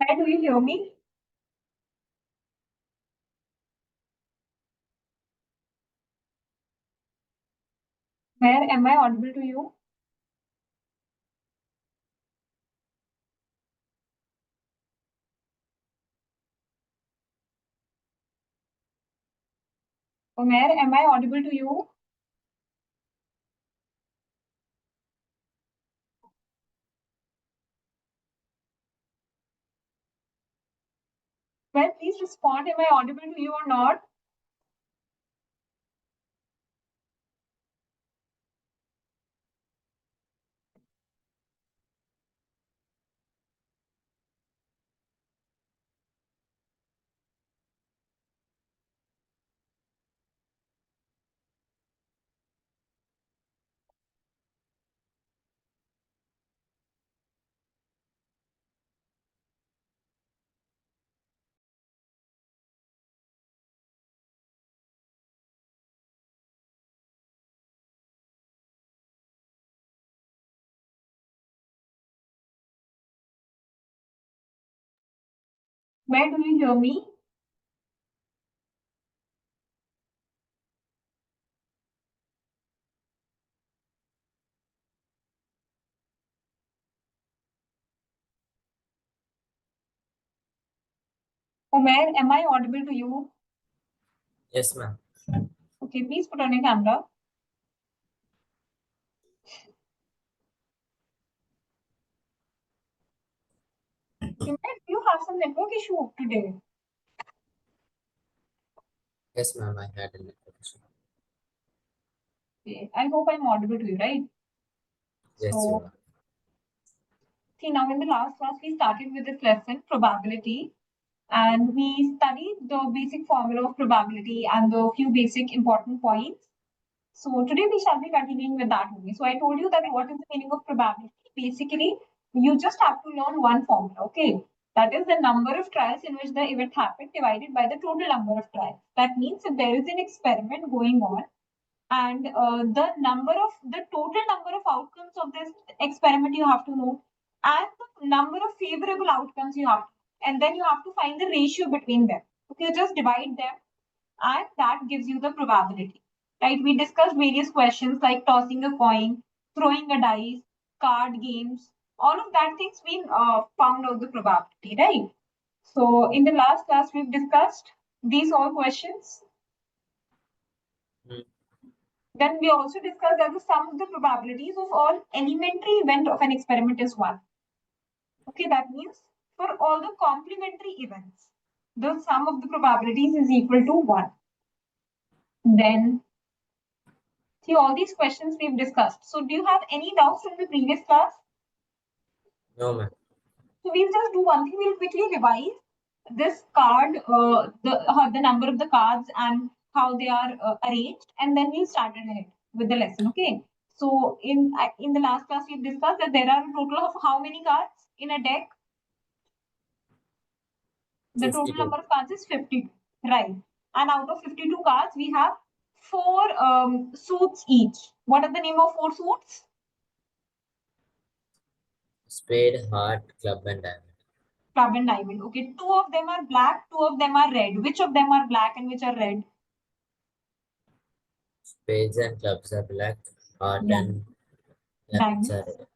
Hi, do you hear me? Where am I audible to you? Where am I audible to you? Well, please respond. Am I audible to you or not? Where do you hear me? Where am I audible to you? Yes, ma'am. Okay, please put on your camera. Do you have some network issue today? Yes, ma'am. I had a network issue. Okay, I hope I'm audible to you, right? Yes, you So, are. see, now in the last class, we started with this lesson, probability, and we studied the basic formula of probability and the few basic important points. So today we shall be continuing with that only. So I told you that what is the meaning of probability? Basically, you just have to learn one formula, okay? That is the number of trials in which the event happened divided by the total number of trials. That means if there is an experiment going on and the total number of outcomes of this experiment you have to know and the number of favorable outcomes you have to, and then you have to find the ratio between them. Okay, just divide them and that gives you the probability, right? We discussed various questions like tossing a coin, throwing a dice, card games, all of that things we found out the probability, right? So in the last class we've discussed these all questions. Hmm. Then we also discussed that the sum of the probabilities of all elementary event of an experiment is 1. Okay, that means for all the complementary events the sum of the probabilities is equal to 1. Then see, all these questions we've discussed. So do you have any doubts from the previous class? No, ma'am. So we'll just do one thing. We'll quickly revise this card, the number of the cards and how they are arranged, and then we'll start ahead with the lesson. Okay. So in the last class we've discussed that there are a total of how many cards in a deck? The total 52. number of cards is 52, right? And out of 52 cards, we have four suits each. What are the name of four suits? Spade, heart, club, and diamond. Club and diamond. Okay, two of them are black, two of them are red. Which of them are black and which are red? Spades and clubs are black. Heart Yeah, and diamonds are diamonds red.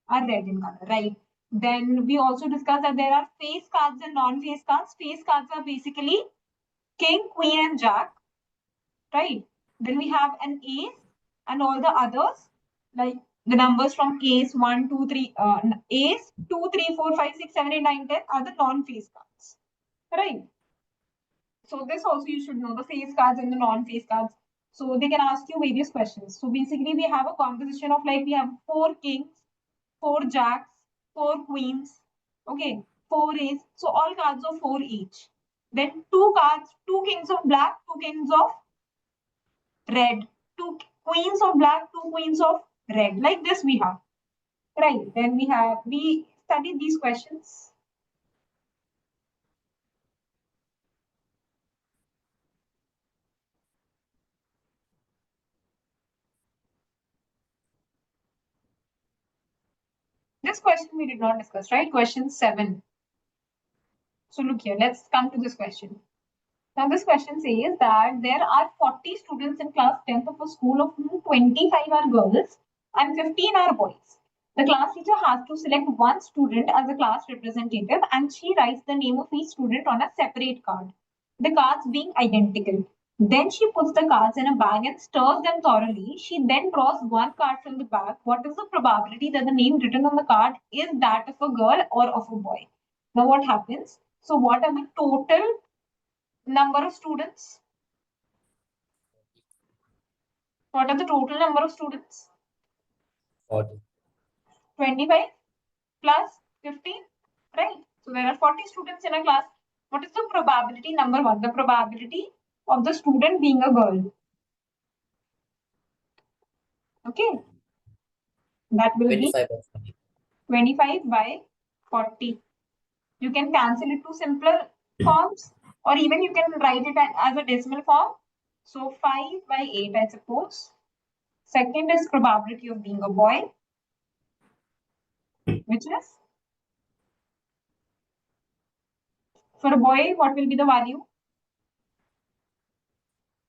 are red in color, right? Then we also discussed that there are face cards and non-face cards. Face cards are basically king, queen, and jack, right? Then we have an ace and all the others, like the numbers from ace 1, 2, 3, ace 2, 3, 4, 5, 6, 7, 8, 9, 10 are the non-face cards, right? So this also you should know the face cards and the non-face cards. So they can ask you various questions. So basically we have a composition of like we have four kings, four jacks, four queens, okay, four ace. So all cards of four each. Then two cards, two kings of black, two kings of red, two queens of black, two queens of red. Like this we have. Right. Then we studied these questions. This question we did not discuss, right? Question 7. So look here, let's come to this question. Now this question says that there are 40 students in class 10th of a school, of whom 25 are girls and 15 are boys. The class teacher has to select one student as a class representative, and she writes the name of each student on a separate card, the cards being identical. Then she puts the cards in a bag and stirs them thoroughly. She then draws one card from the bag. What is the probability that the name written on the card is that of a girl or of a boy? Now what happens? So what are the total number of students? What are the total number of students? 40. 25 plus 15, right? So there are 40 students in a class. What is the probability? Number one, the probability of the student being a girl. Okay, that will be 25 by 40. 25 by 40. You can cancel it to simpler forms, or even you can write it as a decimal form. So 5 by 8, I suppose. Second is probability of being a boy, which is, for a boy, what will be the value?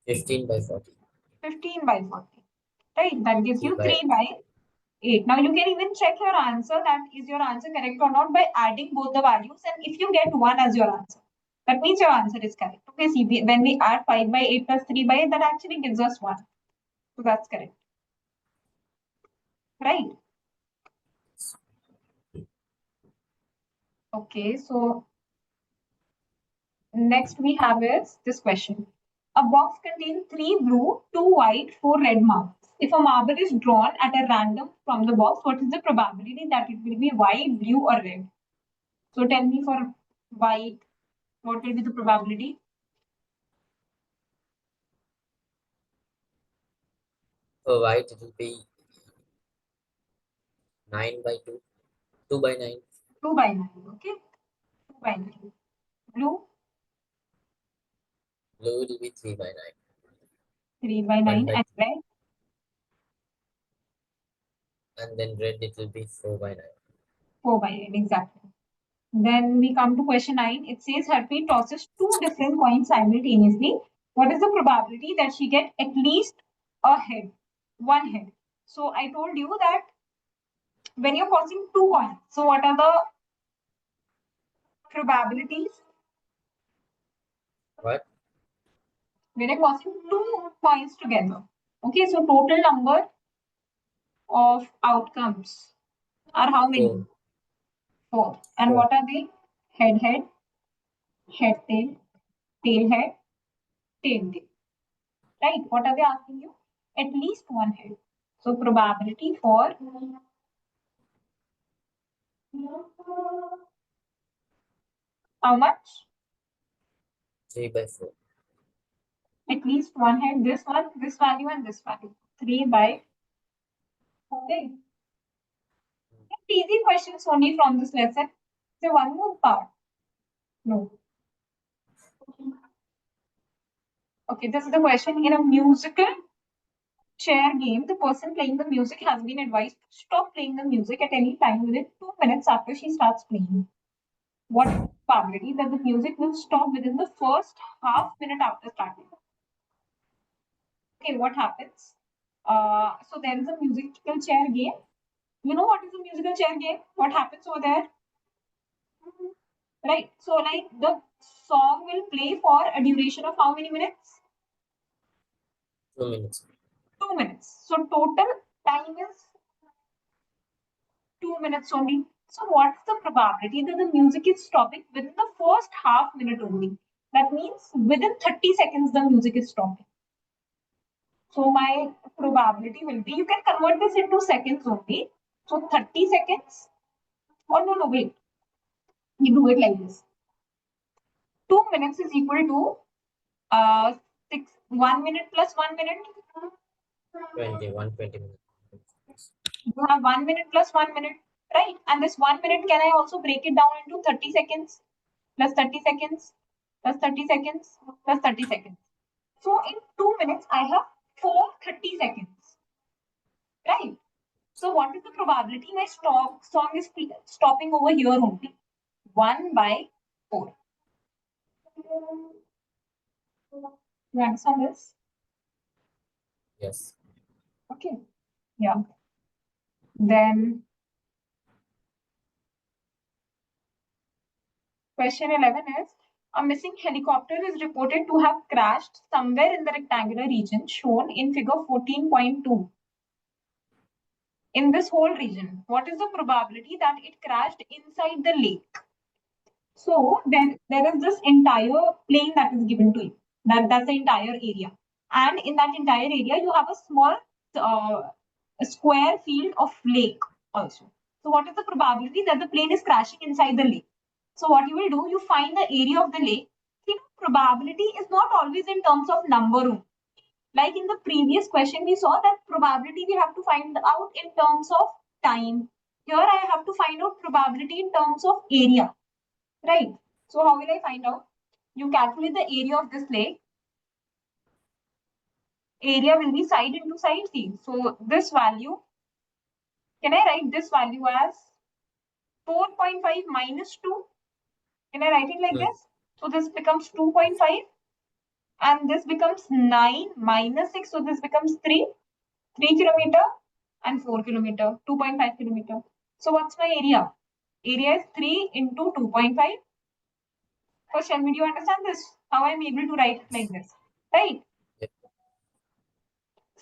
15 by 40. 15 by 40. Right, that gives 3 you by 3 by 8. Now you can even check your answer, that is your answer correct or not, by adding both the values, and if you get 1 as your answer, that means your answer is correct. Okay, see, when we add 5 by 8 plus 3 by 8, that actually gives us 1. So that's correct. Right. Okay, so next we have is this question. A box contains 3 blue, 2 white, 4 red marbles. If a marble is drawn at a random from the box, what is the probability that it will be white, blue, or red? So tell me, for white, what will be the probability? For white, it will be 9 by 2. 2 by 9. 2 by 9. Okay. 2 by 9. Blue, Blue will be 3 by 9. 3 by 1 9. by And 2. red, And then red, it will be 4 by 9. 4 by 9. Exactly. Then we come to question 9. It says Harpreet tosses 2 different coins simultaneously. What is the probability that she get at least a head? One head. So I told you that when you're tossing 2 coins, so what are the probabilities? What? When you're tossing 2 coins together. Okay, so total number of outcomes are how many? 4. 4. And 4. what are they? Head, head, head, tail, tail, head, tail, tail. Right? What are they asking you? At least one head. So probability for how much? 3 by 4. At least one head. This one, this value, and this value. 3 by. Okay. Easy questions only from this lesson. So one more part. No. Okay, this is the question. In a musical chair game, the person playing the music has been advised to stop playing the music at any time within 2 minutes after she starts playing. What is the probability that the music will stop within the first half minute after starting? Okay, what happens? So there is a musical chair game. You know what is a musical chair game? What happens over there? Right. So like the song will play for a duration of how many minutes? 2 minutes. 2 minutes. So total time is 2 minutes only. So what's the probability that the music is stopping within the first half minute only? That means within 30 seconds the music is stopping. So my probability will be, you can convert this into seconds only. So 30 seconds. Oh no, wait. You do it like this. 2 minutes is equal to 1 minute plus 1 minute. 20 minutes. You have 1 minute plus 1 minute, right? And this 1 minute, can I also break it down into 30 seconds plus 30 seconds plus 30 seconds plus 30 seconds? So in 2 minutes, I have 4 30 seconds, right? So what is the probability my song is stopping over here only? 1 by 4. You understand this? Yes. Okay. Yeah. Then question 11 is, a missing helicopter is reported to have crashed somewhere in the rectangular region shown in figure 14.2. In this whole region, what is the probability that it crashed inside the lake? So there is this entire plane that is given to you. That's the entire area. And in that entire area, you have a small square field of lake also. So what is the probability that the plane is crashing inside the lake? So what you will do, you find the area of the lake. See, probability is not always in terms of number. Like in the previous question, we saw that probability we have to find out in terms of time. Here I have to find out probability in terms of area, right? So how will I find out? You calculate the area of this lake. Area will be side into side. See, so this value, can I write this value as 4.5 minus 2? Can I write it like this? So this becomes 2.5 and this becomes 9 minus 6. So this becomes 3 kilometer and 4 kilometer, 2.5 kilometer. So what's my area? Area is 3 into 2.5. Question, did you understand this? How I'm able to write it like this, right? Yes.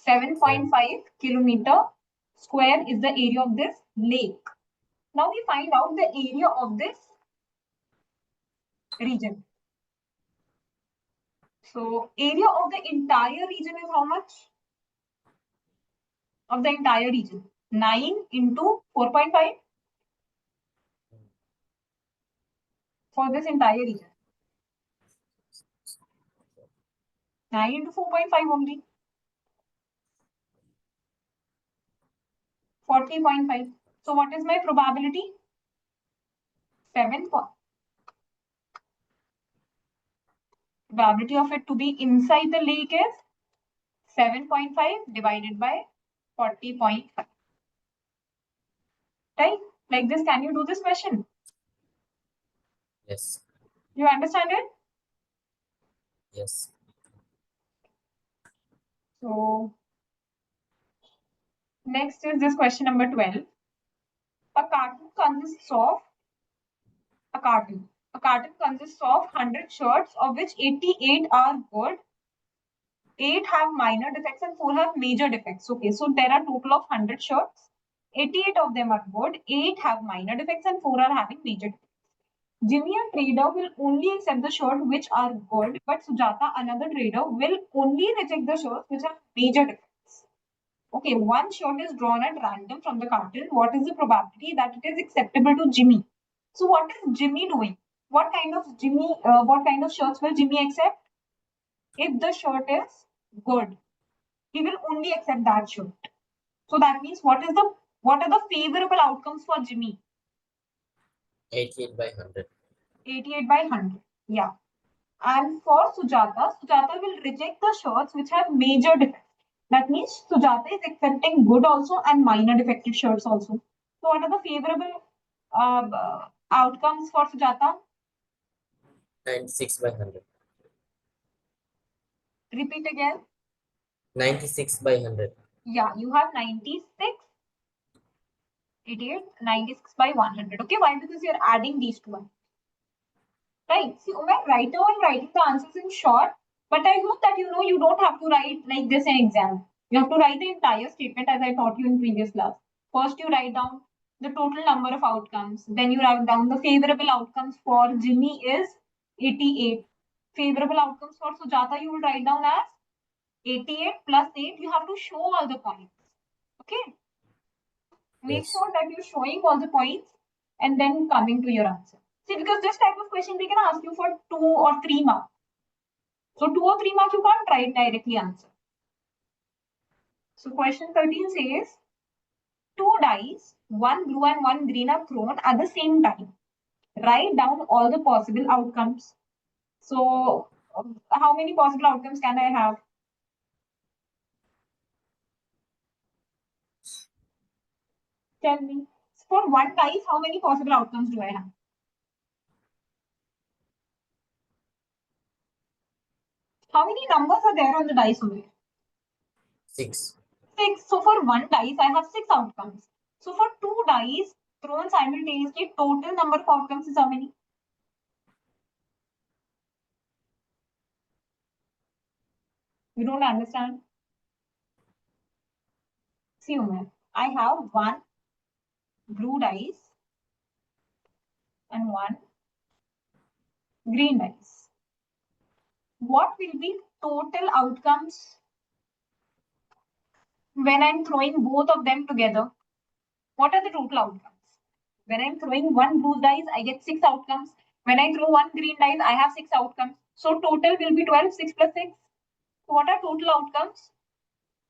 7.5 kilometer square is the area of this lake. Now we find out the area of this region. So area of the entire region is how much? Of the entire region. 9 into 4.5 for this entire region. 9 into 4.5 only. 40.5. So what is my probability? 7. Probability of it to be inside the lake is 7.5 divided by 40.5. Right? Like this, can you do this question? Yes. You understand it? Yes. So next is this question number 12. A carton consists of a carton. A carton consists of 100 shirts, of which 88 are good, 8 have minor defects, and 4 have major defects. Okay, so there are total of 100 shirts. 88 of them are good, 8 have minor defects, and 4 are having major defects. Jimmy, a trader, will only accept the shirts which are good, but Sujata, another trader, will only reject the shirts which have major defects. Okay, one shirt is drawn at random from the carton. What is the probability that it is acceptable to Jimmy? So what is Jimmy doing? What kind of shirts will Jimmy accept? If the shirt is good, he will only accept that shirt. So that means what are the favorable outcomes for Jimmy? 88 by 100. 88 by 100. Yeah. And for Sujata will reject the shirts which have major defects. That means Sujata is accepting good also and minor defective shirts also. So what are the favorable outcomes for Sujata? 96 by 100. Repeat again. 96 by 100. Yeah, you have 96, 88, 96 by 100. Okay, why? Because you're adding these two. Right. See, right now I'm writing the answers in short, but I hope that you don't have to write like this in exam. You have to write the entire statement as I taught you in previous class. First, you write down the total number of outcomes. Then you write down the favorable outcomes for Jimmy is 88. Favorable outcomes for Sujata you will write down as 88 plus 8. You have to show all the points. Okay. Make Yes. sure that you're showing all the points and then coming to your answer. See, because this type of question they can ask you for 2 or 3 marks. So 2 or 3 marks you can't write directly answer. So question 13 says, 2 dice, one blue and one green are thrown at the same time. Write down all the possible outcomes. So how many possible outcomes can I have? Tell me. For one dice, how many possible outcomes do I have? How many numbers are there on the dice over here? 6. 6. So for one dice, I have 6 outcomes. So for 2 dice thrown simultaneously, total number of outcomes is how many? You don't understand? See, Umar, I have 1 blue dice and 1 green dice. What will be total outcomes when I'm throwing both of them together? What are the total outcomes? When I'm throwing 1 blue dice, I get 6 outcomes. When I throw 1 green dice, I have 6 outcomes. So total will be 12, 6 plus 6. So what are total outcomes?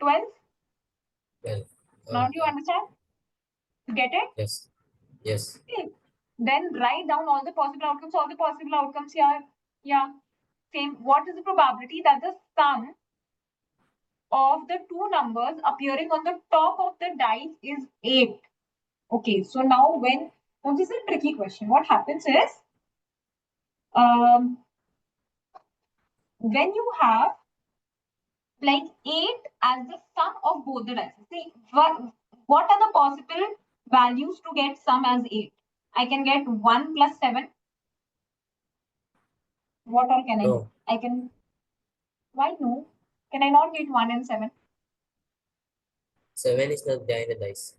12. 12. Now do you Okay. understand? You get it? Yes. Yes. Okay. Then write down all the possible outcomes. All the possible outcomes here. Yeah. Same. What is the probability that the sum of the two numbers appearing on the top of the dice is 8? Okay. So now this is a tricky question. What happens is when you have like 8 as the sum of both the dice. See, what are the possible values to get sum as 8? I can get 1 plus 7. What all can I get? No. I can, why no? Can I not get 1 and 7? 7 is not behind the dice.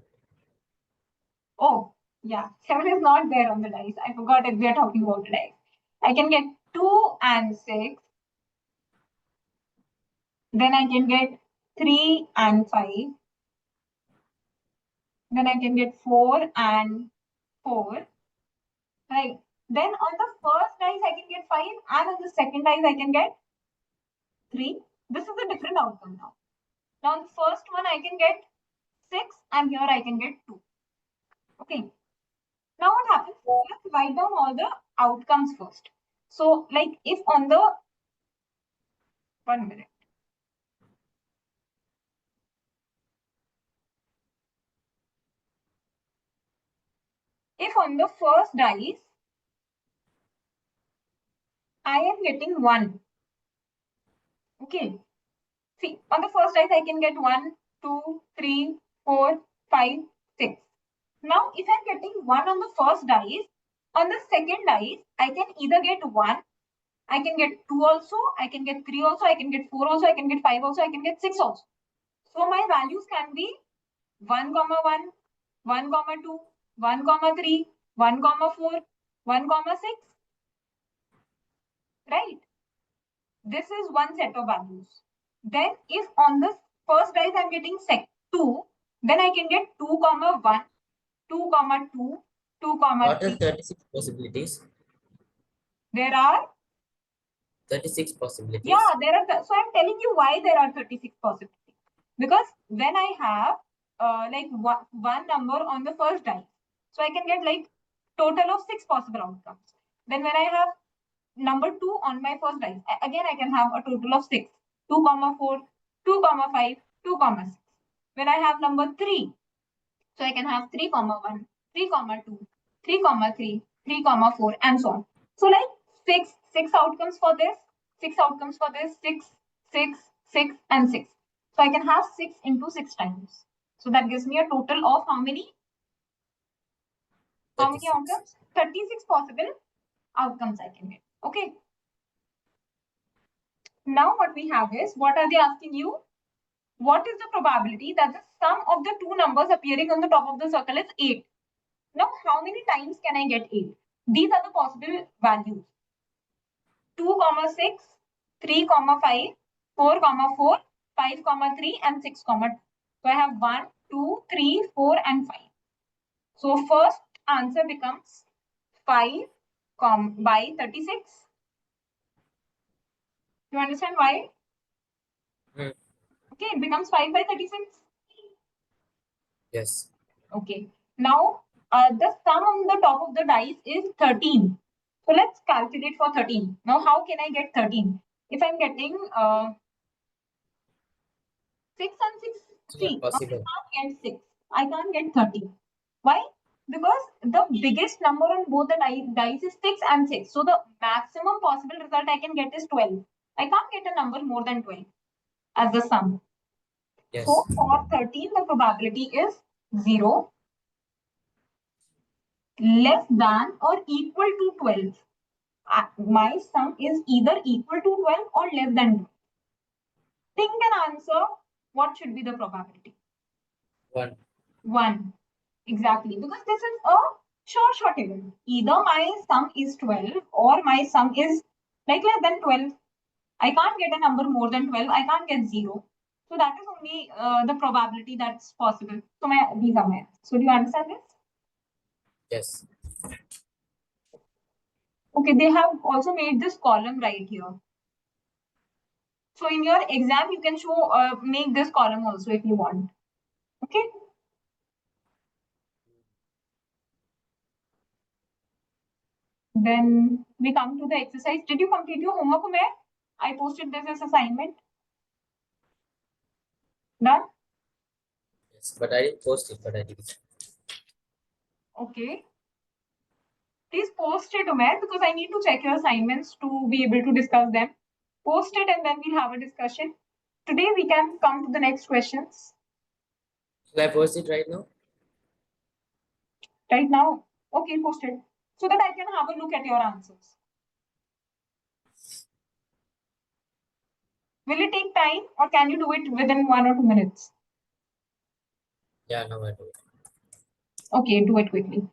Oh, yeah, 7 is not there on the dice. I forgot that we are talking about dice. I can get 2 and 6. Then I can get 3 and 5. Then I can get 4 and 4. Right. Then on the first dice, I can get 5. And on the second dice, I can get 3. This is a different outcome now. Now, on the first one, I can get 6. And here I can get 2. Okay. Now what happens? Let's write down all the outcomes first. So like if on the, 1 minute. If on the first dice, I am getting 1. Okay. See, on the first dice, I can get 1, 2, 3, 4, 5, 6. Now, if I'm getting 1 on the first dice, on the second dice, I can either get 1, I can get 2 also, I can get 3 also, I can get 4 also, I can get 5 also, I can get 6 also. So my values can be 1, 1, 1, 2, 1, 3, 1, 4, 1, 6, right? This is one set of values. Then if on the first dice I'm getting 2, then I can get 2, 1, 2, 2, 2, What are 3. 36 possibilities? There are, 36 possibilities. yeah, there are, so I'm telling you why there are 36 possibilities. Because when I have like one number on the first dice, so I can get like total of 6 possible outcomes. Then when I have number 2 on my first dice, again I can have a total of 6, 2, 4, 2, 5, 2, 6. When I have number 3, so I can have 3, 1, 3, 2, 3, 3, 3, 4, and so on. So like 6 outcomes for this, 6 outcomes for this, 6, 6, 6, and 6. So I can have 6 into 6 times. So that gives me a total of how many? How many 36. outcomes? 36 possible outcomes I can get. Okay. Now what we have is, what are they asking you? What is the probability that the sum of the two numbers appearing on the top of the circle is 8? Now, how many times can I get 8? These are the possible values. 2, 6, 3, 5, 4, 4, 5, 3, and 6, 2. So I have 1, 2, 3, 4, and 5. So first answer becomes 5 by 36. You understand why? Hmm. Okay, it becomes 5 by 36. Yes. Okay. Now, the sum on the top of the dice is 13. So let's calculate for 13. Now, how can I get 13? If I'm getting 6 and 6, It's not see, now possible. I can't get 6. I can't get 13. Why? Because the biggest number on both the dice is 6 and 6. So the maximum possible result I can get is 12. I can't get a number more than 12 as the sum. Yes. So for 13, the probability is 0, less than or equal to 12. My sum is either equal to 12 or less than 12. Think and answer what should be the probability. 1. 1. Exactly. Because this is a short event. Either my sum is 12 or my sum is like less than 12. I can't get a number more than 12. I can't get 0. So that is only the probability that's possible. So these are my. So do you understand this? Yes. Okay, they have also made this column right here. So in your exam, you can show make this column also if you want. Okay. Then we come to the exercise. Did you complete your homework, Umair? I posted this as assignment. Done? Yes. But I didn't post it, but I did it. Okay. Please post it, Umair, because I need to check your assignments to be able to discuss them. Post it and then we'll have a discussion. Today we can come to the next questions. Shall I post it right now? Right now. Okay, post it. So that I can have a look at your answers. Will it take time or can you do it within 1 or 2 minutes? Yeah, now I do it. Okay, do it quickly.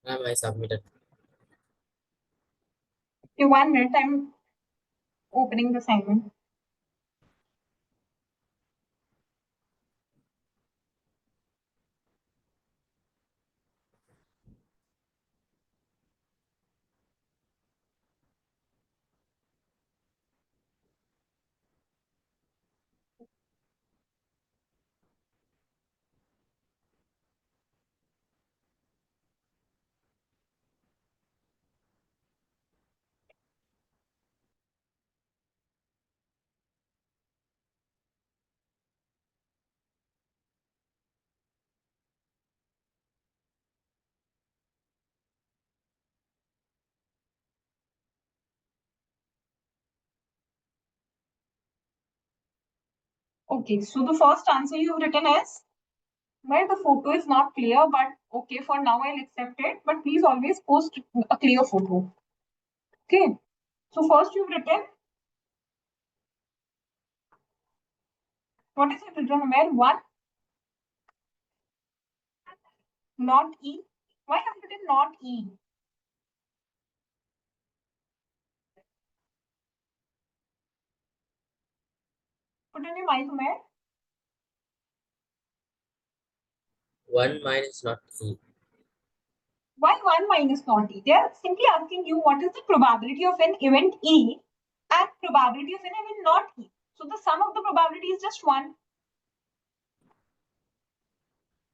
Now I submitted. Okay, 1 minute. I'm opening the assignment. Okay, so the first answer you've written is, well, the photo is not clear, but okay, for now I'll accept it. But please always post a clear photo. Okay, so first you've written, what is it written, Umair? 1, not E. Why have you written not E? Put on your mic, Umair. 1 minus not E. Why 1 minus not E? They are simply asking you what is the probability of an event E and probability of an event not E. So the sum of the probability is just 1.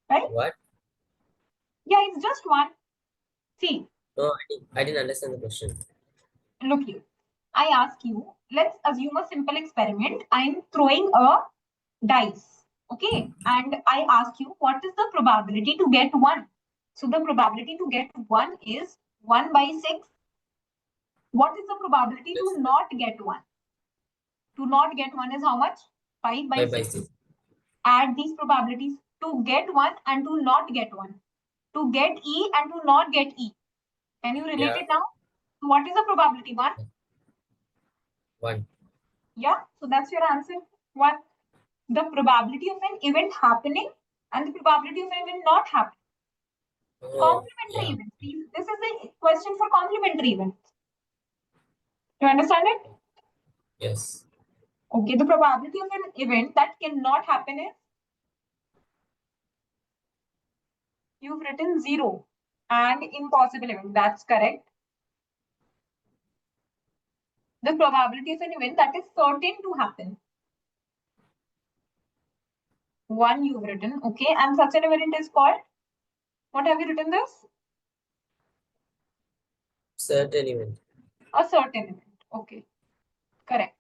Right? What? Yeah, it's just 1. See, No, I didn't understand the question. look here. I ask you, let's assume a simple experiment. I'm throwing a dice. Okay. And I ask you, what is the probability to get 1? So the probability to get 1 is 1 by 6. What is the probability Yes. to not get 1? To not get 1 is how much? 5 by 5 by 6. 6. Add these probabilities to get 1 and to not get 1. To get E and to not get E. Can you relate Yeah. it now? So what is the probability? 1? 1. Yeah. So that's your answer. 1. The probability of an event happening and the probability of an event not happening. Oh, Complementary yeah. events. This is the question for complementary events. You understand it? Yes. Okay, the probability of an event that cannot happen is, you've written 0, and impossible event. That's correct. The probability of an event that is certain to happen. 1 you've written. Okay, and such an event is called, what have you written this? Certain event. A certain event. Okay, correct.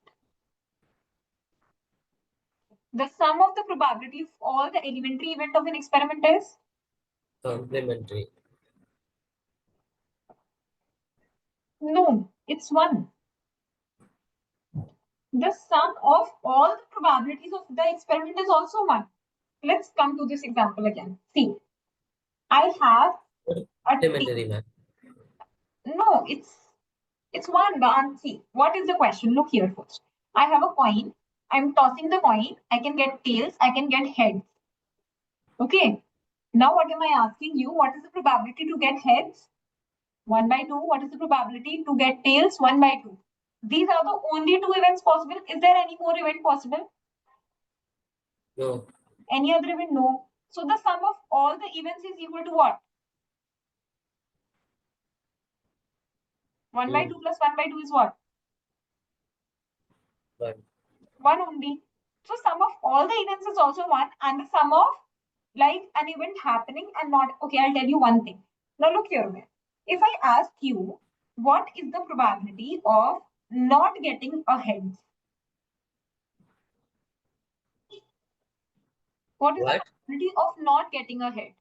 The sum of the probability of all the elementary event of an experiment is? Complementary. No, it's 1. The sum of all the probabilities of the experiment is also 1. Let's come to this example again. See, I have a Complementary, man. no, it's 1. The answer. See, what is the question? Look here first. I have a coin. I'm tossing the coin. I can get tails. I can get heads. Okay. Now, what am I asking you? What is the probability to get heads? 1 by 2. What is the probability to get tails? 1 by 2. These are the only 2 events possible. Is there any more event possible? No. Any other event? No. So the sum of all the events is equal to what? 1 by 2 plus 1 by 2 is what? One. 1 only. So sum of all the events is also 1, and the sum of like an event happening and not. Okay, I'll tell you one thing. Now look here, man. If I ask you, what is the probability of not getting a heads? What is the What? probability of not getting a head?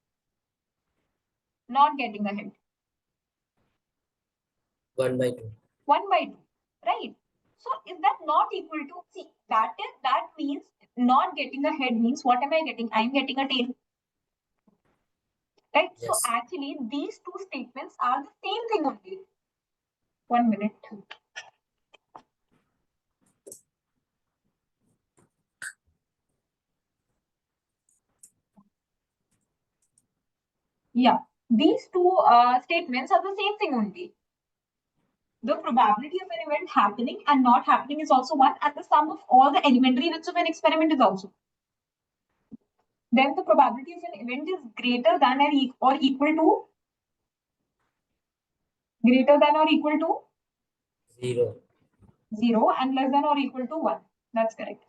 Not getting a head. 1/2. 1 by 2, right? So is that not equal to, see, that means not getting a head means what am I getting? I'm getting a tail, right? So Yes. actually these two statements are the same thing only. 1 minute. Yeah, these two statements are the same thing only. The probability of an event happening and not happening is also 1, and the sum of all the elementary events of an experiment is also. Then the probability of an event is greater than or equal to, greater than or equal to 0. 0, and less than or equal to 1. That's correct.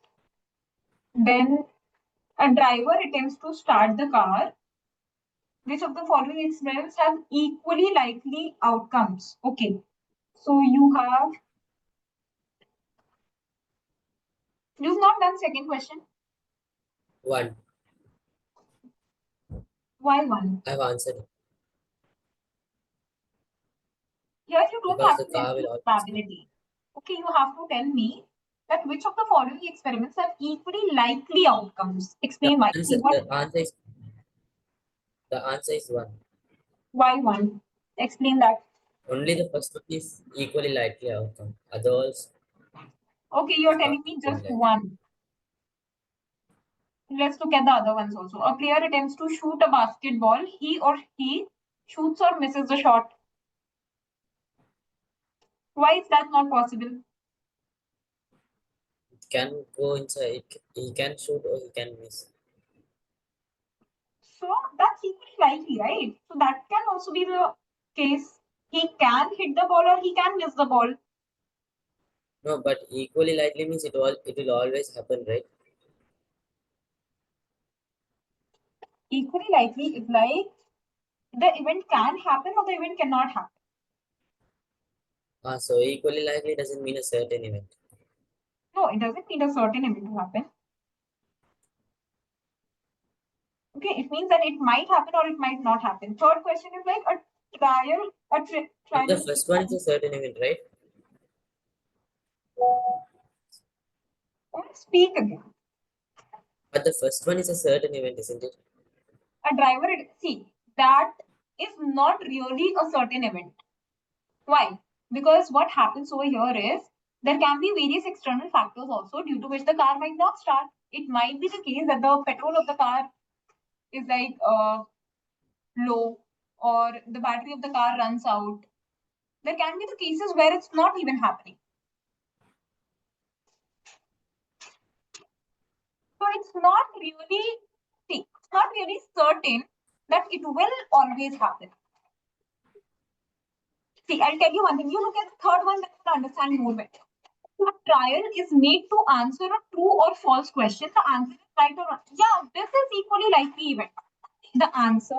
Then a driver attempts to start the car. Which of the following experiments has equally likely outcomes? Okay. So you've not done second question. 1. Why 1? I've answered it. Here you don't Because have the to tell car me will always be. probability. Okay, you have to tell me that which of the following experiments have equally likely outcomes. The Explain why. See answer, what? the answer is 1. Why 1? Explain that. Only the first one is equally likely outcome. Others Okay, you're is not telling me equally just likely. 1. Let's look at the other ones also. A player attempts to shoot a basketball. He or he shoots or misses the shot. Why is that not possible? It can go inside. He can shoot or he can miss. So that's equally likely, right? So that can also be the case. He can hit the ball or he can miss the ball. No, but equally likely means it will always happen, right? Equally likely is like the event can happen or the event cannot happen. So equally likely doesn't mean a certain event. No, it doesn't mean a certain event to happen. Okay, it means that it might happen or it might not happen. Third question is like a But the trial. first one is a certain event, right? Speak again. But the first one is a certain event, isn't it? A driver, see, that is not really a certain event. Why? Because what happens over here is there can be various external factors also due to which the car might not start. It might be the case that the petrol of the car is like low, or the battery of the car runs out. There can be the cases where it's not even happening. it's not really, see, it's not really certain that it will always happen. See, I'll tell you one thing. You look at the third one, then you'll understand more better. A trial is made to answer a true or false question. The answer is right or wrong. Yeah, this is equally likely event. The answer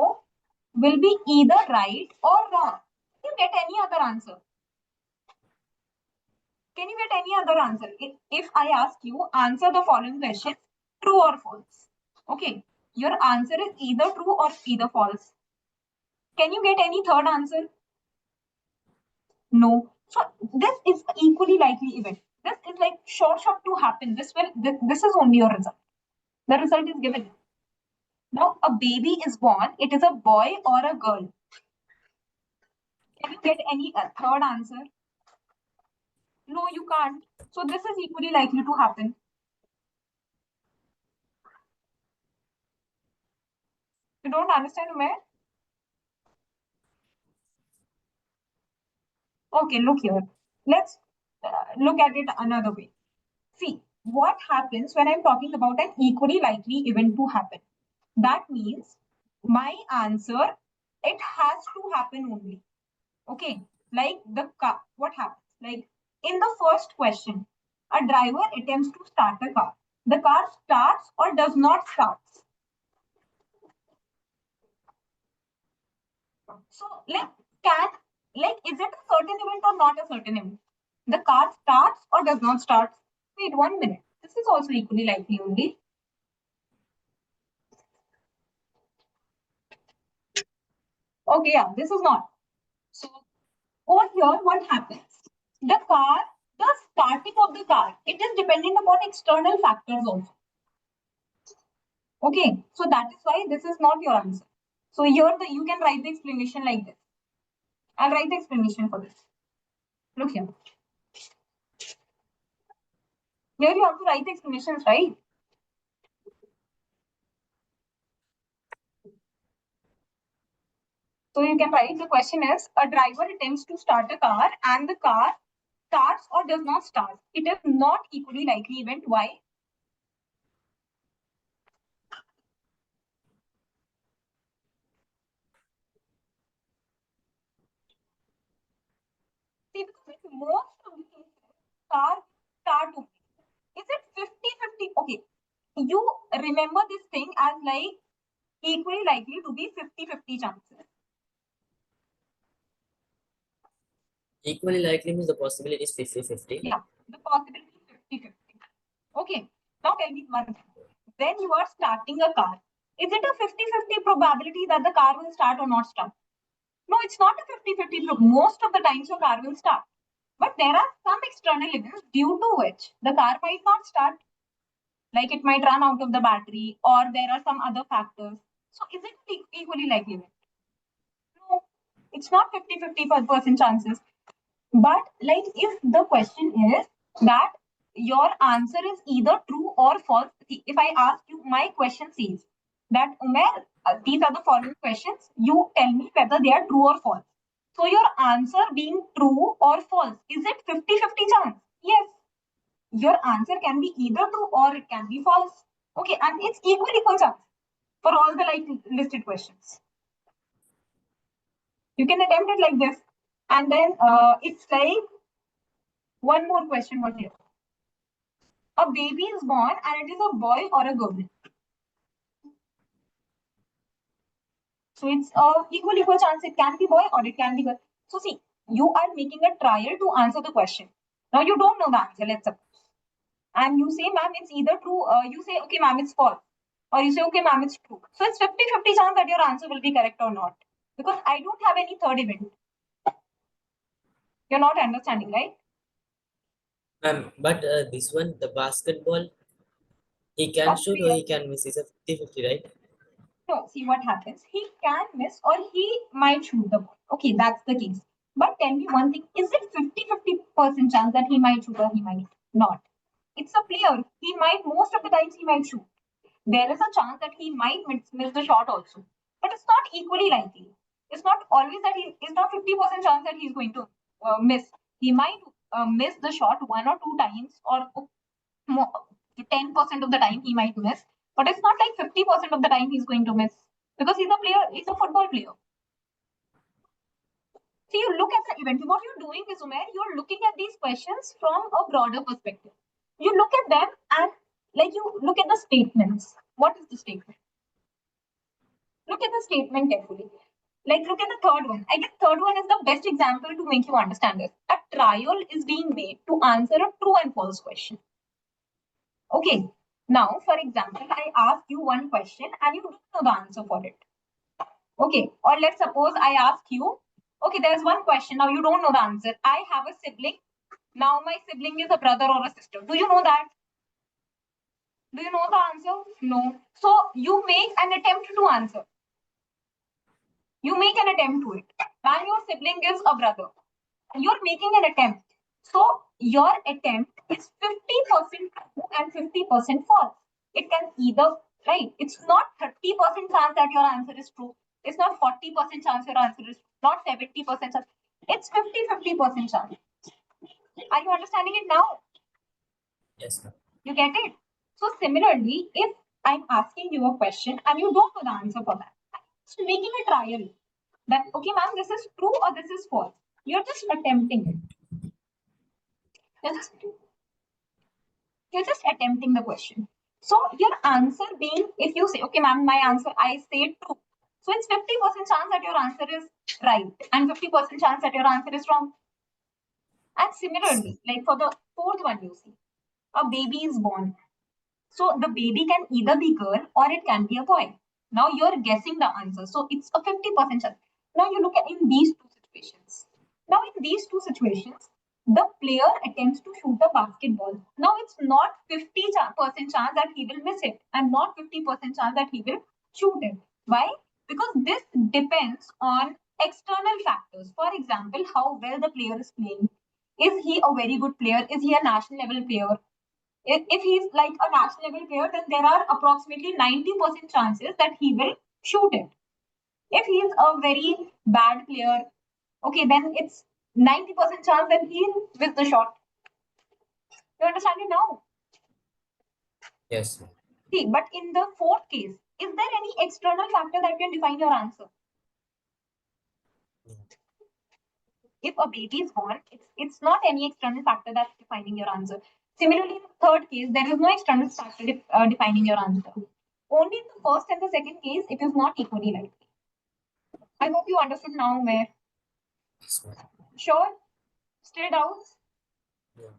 will be either right or wrong. Can you get any other answer? Can you get any other answer? If I ask you, answer the following question, true or false. Okay, your answer is either true or either false. Can you get any third answer? No. So this is equally likely event. This is like sure to happen. This is only your result. The result is given. Now a baby is born. It is a boy or a girl. Can you get any third answer? No, you can't. So this is equally likely to happen. You don't understand, Umair? Okay, look here. Let's look at it another way. See, what happens when I'm talking about an equally likely event to happen? That means my answer, it has to happen only. Okay, like the car, what happens? Like in the first question, a driver attempts to start a car. The car starts or does not start. So, is it a certain event or not a certain event? The car starts or does not start? Wait 1 minute. This is also equally likely only. Okay, yeah, this is not. So, over here, what happens? The car, the starting of the car, it is dependent upon external factors also. Okay, so that is why this is not your answer. So here you can write the explanation like this. I'll write the explanation for this. Look here. Here you have to write the explanations, right? So you can write the question is a driver attempts to start a car and the car starts or does not start. It is not equally likely event. Why? See, because most of the cases, car start only. Is it 50-50? Okay. You remember this thing as like equally likely to be 50-50 chances. Equally likely means the possibility is 50-50. Yeah, the possibility is 50-50. Okay. Now tell me one thing. When you are starting a car, is it a 50-50 probability that the car will start or not start? No, it's not a 50-50. Most of the times your car will start. But there are some external events due to which the car might not start. Like it might run out of the battery or there are some other factors. So is it equally likely? No, it's not 50-50% chances. But like if the question is that your answer is either true or false. See, if I ask you, my question says that Umair, these are the following questions. You tell me whether they are true or false. So your answer being true or false, is it 50-50 chance? Yes. Your answer can be either true or it can be false. Okay, and it's equal chance for all the like listed questions. You can attempt it like this. And then it's like one more question was here. A baby is born and it is a boy or a girl. So it's equal chance. It can be boy or it can be girl. So see, you are making a trial to answer the question. Now you don't know the answer, let's suppose. And you say, ma'am, it's either true. You say, okay, ma'am, it's false. Or you say, okay, ma'am, it's true. So it's 50-50 chance that your answer will be correct or not. Because I don't have any third event. You're not understanding, right? But this one, the basketball, he can shoot or he can miss. It's a 50-50, right? No, see what happens. He can miss or he might shoot the ball. Okay, that's the case. But tell me one thing, is it 50-50% chance that he might shoot or he might not? It's a player. He might, most of the times he might shoot. There is a chance that he might miss the shot also. But it's not equally likely. It's not always that it's not 50% chance that he's going to miss. He might miss the shot 1 or 2 times or more, 10% of the time he might miss, but it's not like 50% of the time he's going to miss because he's a player, he's a football player. So you look at the event. What you're doing is, Umair, you're looking at these questions from a broader perspective. You look at them and like you look at the statements. What is the statement? Look at the statement carefully. Like look at the third one. I guess third one is the best example to make you understand this. A trial is being made to answer a true and false question. Okay. Now, for example, I ask you one question and you don't know the answer for it. Okay. Or let's suppose I ask you, okay, there's one question. Now you don't know the answer. I have a sibling. Now my sibling is a brother or a sister. Do you know that? Do you know the answer? No. So you make an attempt to answer. You make an attempt to it. And your sibling is a brother. You're making an attempt. So your attempt is 50% true and 50% false. It can either, right? It's not 30% chance that your answer is true. It's not 40% chance your answer is true. Not 70% chance. It's 50% chance. Are you understanding it now? Yes, ma'am. You get it? So similarly, if I'm asking you a question and you don't know the answer for that, just making a trial that, okay, ma'am, this is true or this is false. You're just attempting it. You're just attempting the question. So your answer being, if you say, okay, ma'am, my answer, I say true. So it's 50% chance that your answer is right and 50% chance that your answer is wrong. And similarly, like for the fourth one, you see, a baby is born. So the baby can either be girl or it can be a boy. Now you're guessing the answer. So it's a 50% chance. Now you look at in these two situations. Now in these two situations, the player attempts to shoot a basketball. Now it's not 50% chance that he will miss it and not 50% chance that he will shoot it. Why? Because this depends on external factors. For example, how well the player is playing. Is he a very good player? Is he a national level player? If he's like a national level player, then there are approximately 90% chances that he will shoot it. If he is a very bad player, okay, then it's 90% chance that he'll miss the shot. You understand it now? Yes, ma'am. See, but in the fourth case, is there any external factor that can define your answer? No. If a baby is born, it's not any external factor that's defining your answer. Similarly, in the third case, there is no external factor defining your answer. Only in the first and the second case, it is not equally likely. I hope you understood now, Mayor. Yes, ma'am. Sure? Still doubts? Yeah.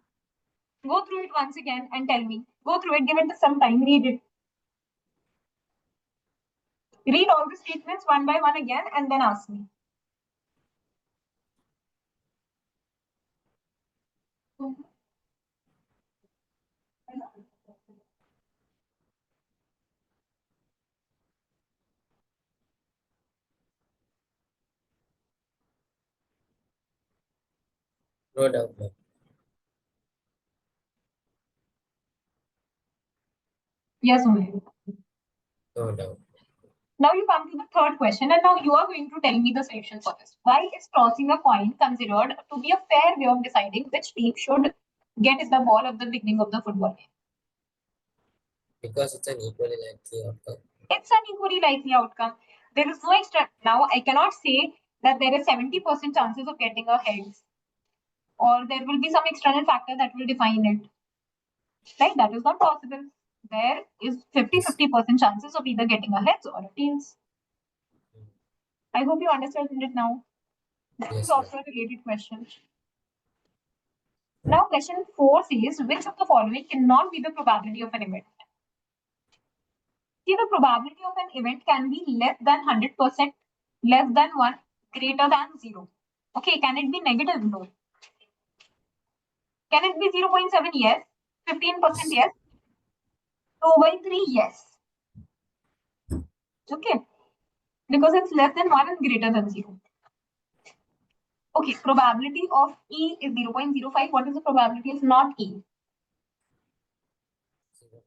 Go through it once again and tell me. Go through it, give it some time, read it. Read all the statements one by one again and then ask me. No doubt, ma'am. Yes, Umair. No doubt. Now you come to the third question, and now you are going to tell me the solution for this. Why is tossing a coin considered to be a fair way of deciding which team should get the ball at the beginning of the football game? Because it's an equally likely outcome. It's an equally likely outcome. There is no extra. Now, I cannot say that there is 70% chances of getting a heads, or there will be some external factor that will define it. Right? That is not possible. There is 50 Yes. 50% chances of either getting a heads or a tails. Mm. I hope you understand it now. This is Yes, ma'am. also a related question. Now, question 4 says, which of the following cannot be the probability of an event? See, the probability of an event can be less than 100%, less than 1, greater than 0. Okay, can it be negative? No. Can it be 0.7? Yes. 15%? Yes. Yes. 2/3? Yes. Okay, because it's less than 1 and greater than 0. Okay, probability of E is 0.05. What is the probability of not E?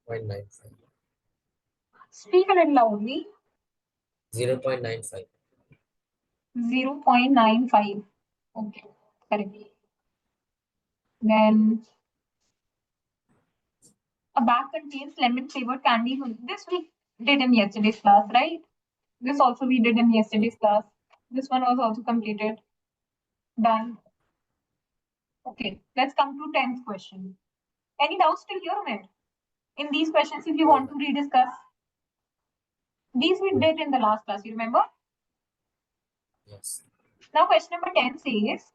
0.95. Speak a little loudly. 0.95. 0.95. Okay, correct. Then A bag contains lemon flavored candy. This we did in yesterday's class, right? This also we did in yesterday's class. This one was also completed. Done. Okay, let's come to 10th question. Any doubts till here, Umar? In these questions, if you No, want to rediscuss, these we no. did in the last class, you remember? Yes. Now, question number 10 says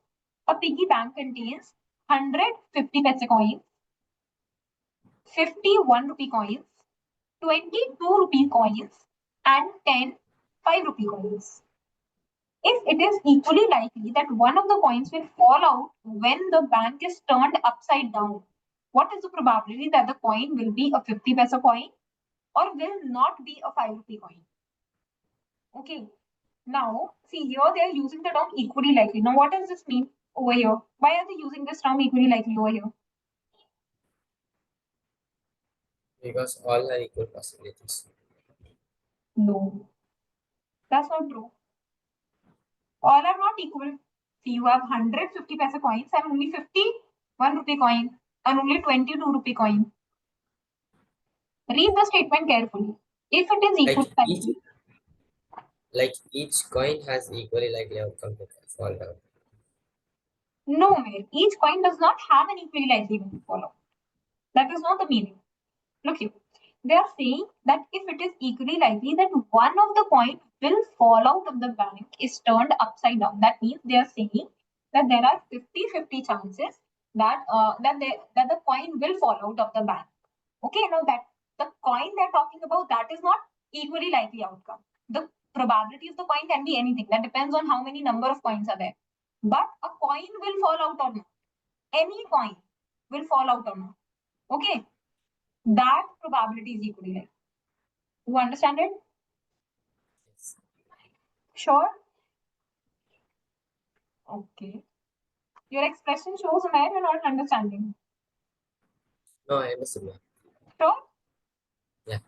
a piggy bank contains 100 50 paise coins, 50 1 rupee coins, 22 rupee coins, and 10 5 rupee coins. If it is equally likely that one of the coins will fall out when the bank is turned upside down, what is the probability that the coin will be a 50 paise coin or will not be a 5 rupee coin? Okay. Now, see here they are using the term equally likely. Now, what does this mean over here? Why are they using this term equally likely over here? Because all are equal possibilities. No, that's not true. All are not equal. See, you have 150 paise coins and only 50 1 rupee coin and only 22 rupee coin. Read the statement carefully. If it is Like equally each likely, like each coin has equally likely outcome to fall down. no, Mayor. Each coin does not have an equally likely one to follow. That is not the meaning. Look here. They are saying that if it is equally likely that one of the coin will fall out of the bank is turned upside down. That means they are saying that there are 50-50 chances that that the coin will fall out of the bank. Okay, now that the coin they're talking about, that is not equally likely outcome. The probability of the coin can be anything. That depends on how many number of coins are there. But a coin will fall out or not. Any coin will fall out or not. Okay, that probability is equally likely. You understand it? Yes. Sure? Okay. Your expression shows, man, you're not understanding. No, I understood. Ma'am. Sure? Yeah.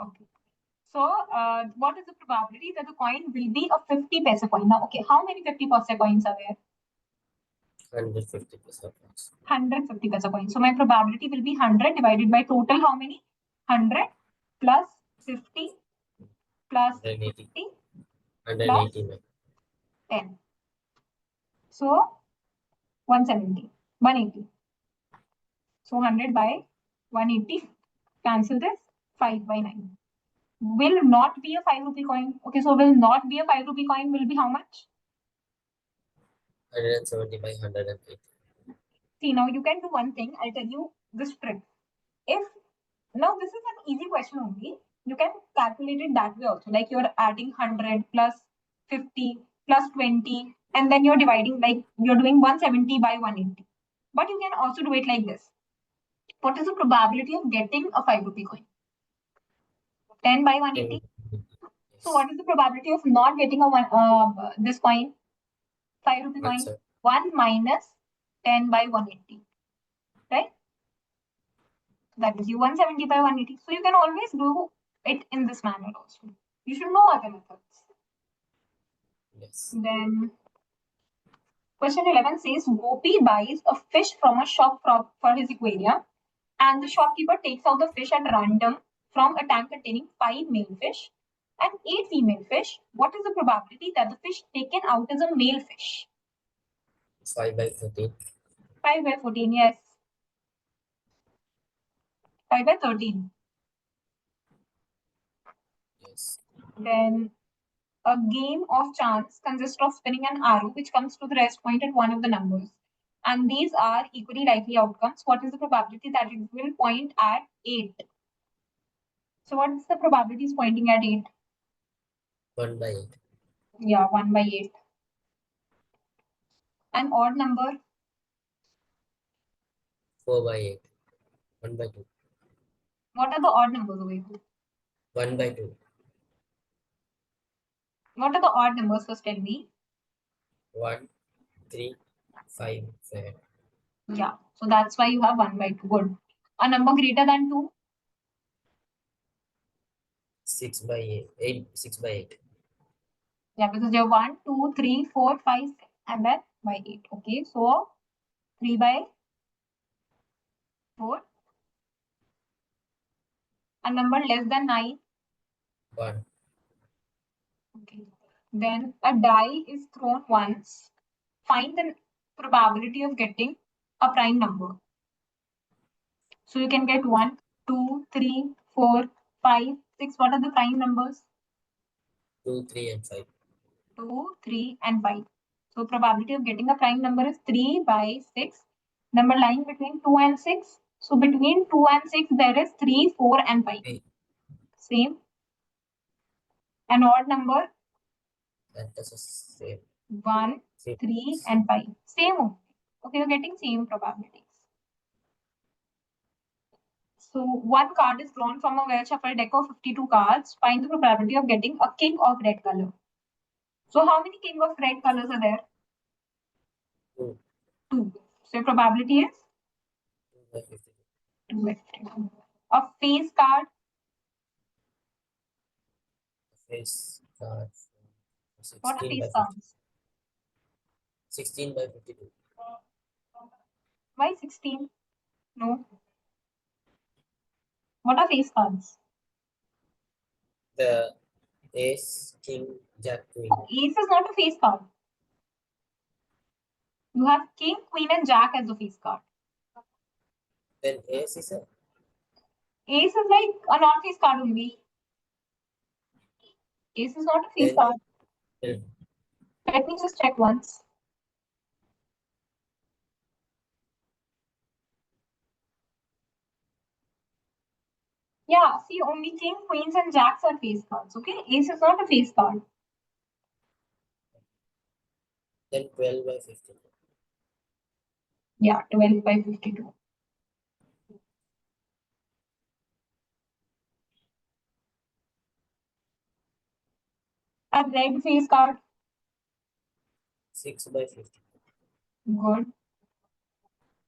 Okay. So, what is the probability that the coin will be a 50 paise coin? Now, okay, how many 50 paise coins are there? 150% points. 150 paise coins. So, my probability will be 100 divided by total how many? 100 plus 50 plus 180. 50 plus 180. Ma'am. 10. So, 170. 180. So 100 by 180, cancel this, 5 by 9. Will not be a 5 rupee coin. Okay, so will not be a 5 rupee coin will be how much? 170 by 180. See, now you can do one thing. I'll tell you this trick. If now this is an easy question only, you can calculate it that way also. Like you're adding 100 plus 50 plus 20, and then you're dividing, like you're doing 170 by 180. But you can also do it like this. What is the probability of getting a 5 rupee coin? 10 by 180. 10. So Yes. what is the probability of not getting a one this coin, 5 rupee One coin? sir. 1 minus 10 by 180, right? That is you 170 by 180. So you can always do it in this manner also. You should know other methods. Yes. Then question 11 says Gopi buys a fish from a shop for his aquarium, and the shopkeeper takes out the fish at random from a tank containing 5 male fish and 8 female fish. What is the probability that the fish taken out is a male fish? 5 by 13. 5 by 14, yes. 5 by 13. Yes. Then a game of chance consists of spinning an arrow which comes to the rest point at one of the numbers. And these are equally likely outcomes. What is the probability that it will point at 8? So what is the probability is pointing at 8? 1 by 8. Yeah, 1 by 8. An odd number, 4 by 8. 1 by 2. what are the odd numbers over here? 1 by 2. What are the odd numbers first tell me? 1, 3, 5, 7. Yeah, so that's why you have 1 by 2. Good. A number greater than 2? 6 by 8. 8. 6 by 8. Yeah, because you have 1, 2, 3, 4, 5, 6, and then by 8. Okay, so 3 by 4, A number less than 9. 1. Okay. Then a die is thrown once. Find the probability of getting a prime number. So you can get 1, 2, 3, 4, 5, 6. What are the prime numbers? 2, 3, and 5. 2, 3, and 5. So probability of getting a prime number is 3 by 6. Number lying between 2 and 6. So between 2 and 6, there is 3, 4, and 5. 3. Same. An odd number, That is the same. 1, 3, and 5. Same only. Okay, you're getting same probabilities. So one card is drawn from a well shuffled deck of 52 cards. Find the probability of getting a king of red color. So how many king of red colors are there? 2. 2. So your probability is 2 by 52. 2 by 52. A face card. Face card. What are 16 by face 50. cards? 16 by 52. Why 16? No. What are face cards? The ace, king, jack, queen. Oh, ace is not a face card. You have king, queen, and jack as a face card. Then ace is a Ace is like a non-face card only. Ace is not a face then card. hmm, Let me just check once. Yeah, see, only king, queens, and jacks are face cards. Okay, ace is not a face card. then 12 by 52. Yeah, 12 by 52. A red face card. 6 by 50. Good.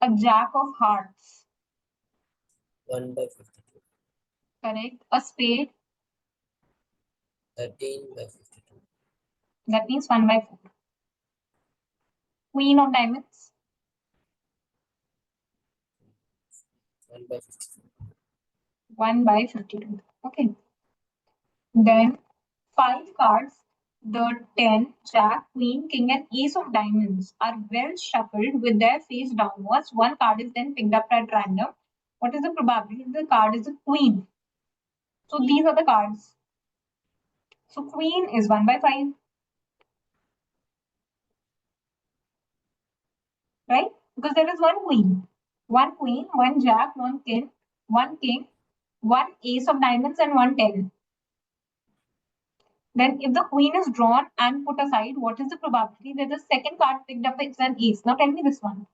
A jack of hearts. 1 by 52. Correct. A spade. 13 by 52. That means 1 by 4. Queen of diamonds. 1 by 52. 1 by 52. Okay. Then 5 cards. The 10, jack, queen, king, and ace of diamonds are well shuffled with their face downwards. One card is then picked up at random. What is the probability the card is a queen? So these are the cards. So queen is 1 by 5, right? Because there is one queen, one jack, one king, one ace of diamonds, and one 10. Then if the queen is drawn and put aside, what is the probability that the second card picked up is an ace? Now tell me this one.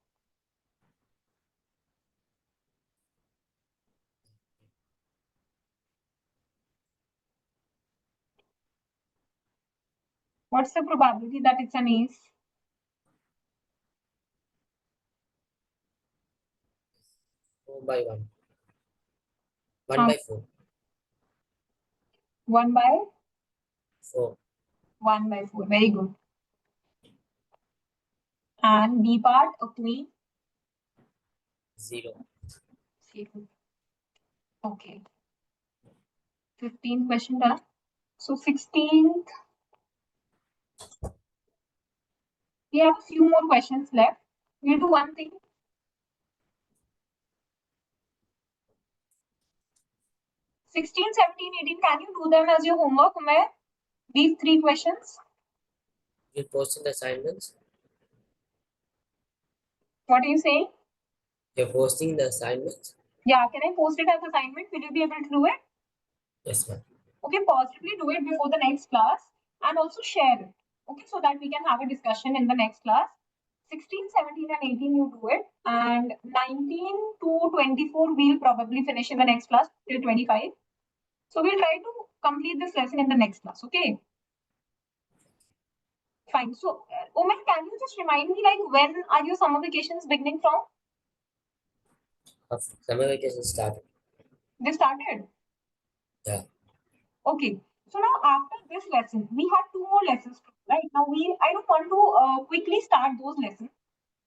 What's the probability that it's an ace? 4 by 1. 1 by 4. 1 by 4. 1 by 4. Very good. And B part, a queen. 0. Okay. 15th question done. So 16th, we have a few more questions left. We'll do one thing. 16, 17, 18, can you do them as your homework, Umair? These 3 questions. You posting the assignments? What are you saying? You're posting the assignments? Yeah, can I post it as assignment? Will you be able to do it? Yes, ma'am. Okay, possibly do it before the next class and also share it. Okay, so that we can have a discussion in the next class. 16, 17, and 18, you do it. And 19 to 24, we'll probably finish in the next class till 25. So we'll try to complete this lesson in the next class. Okay. Fine. So, Umar, can you just remind me, like, when are your summer vacations beginning from? Summer vacation started. They started. Yeah. Okay. So now after this lesson, we have 2 more lessons to do, right? Now I don't want to quickly start those lessons.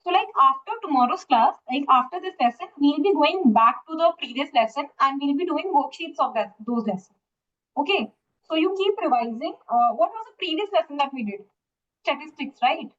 So like after tomorrow's class, like after this lesson, we'll be going back to the previous lesson and we'll be doing worksheets of those lessons. Okay. So you keep revising. What was the previous lesson that we did? Statistics, right?